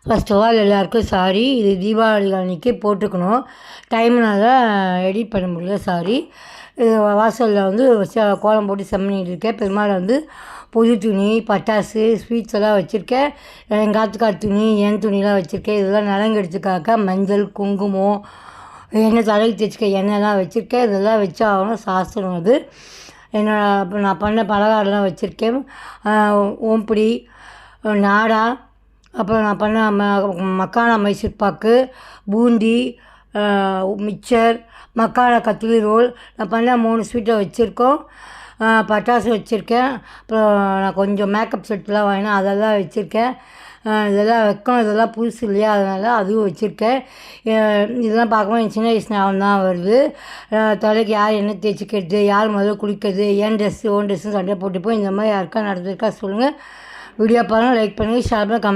First of all எல்லாருக்கும் sorry. இது தீபாவளி அன்றைக்கி போட்டுக்கணும். டைம்னால எடிட் பண்ண முடியல, சாரி. இது வாசலில் வந்து கோலம் போட்டு செம்மணிட்டு இருக்கேன். பெருமாளை வந்து புது துணி, பட்டாசு, ஸ்வீட்ஸ் எல்லாம் வச்சுருக்கேன். எங்கள் ஆத்துக்கார் துணி, என் துணிலாம் வச்சுருக்கேன். இதெல்லாம் நலங்கெடுத்துக்காக்க மஞ்சள், குங்குமம், எண்ணெய் தலைக்கு தேய்ச்சிக்க எண்ணெய்லாம் வச்சுருக்கேன். இதெல்லாம் வச்சாகணும், சாஸ்திரம் அது. இப்போ நான் பண்ண பலகாரம்லாம் வச்சுருக்கேன். ஓம்புடி, நாடா, அப்புறம் நான் பண்ண மக்கானா மைசூர் பாக்கு, பூந்தி, மிக்சர், மக்கானா கத்திரி ரோல், நான் பண்ண 3 ஸ்வீட்டை வச்சுருக்கோம். பட்டாசு வச்சுருக்கேன். அப்புறம் நான் கொஞ்சம் மேக்கப் செட்லாம் வாங்கினேன், அதெல்லாம் வச்சுருக்கேன். இதெல்லாம் வைக்கணும். இதெல்லாம் புதுசு இல்லையா, அதனால் அதுவும் வச்சுருக்கேன். இதெல்லாம் பார்க்கும்போது என் சின்ன வயசு ஞாபகம் தான் வருது. தலைக்கு யார் எண்ணெய் தேய்ச்சிக்கிறது, யார் முதல்ல குளிக்கிறது, ஏன் ட்ரெஸ்ஸு ஓன் ட்ரெஸ்ஸுன்னு சண்டை போட்டுப்போம். இந்த மாதிரி யாருக்கா நடந்திருக்கா சொல்லுங்கள். வீடியோ பாருங்கள், லைக் பண்ணுங்கள், ஷேர் பண்ணுங்கள், கமெண்ட்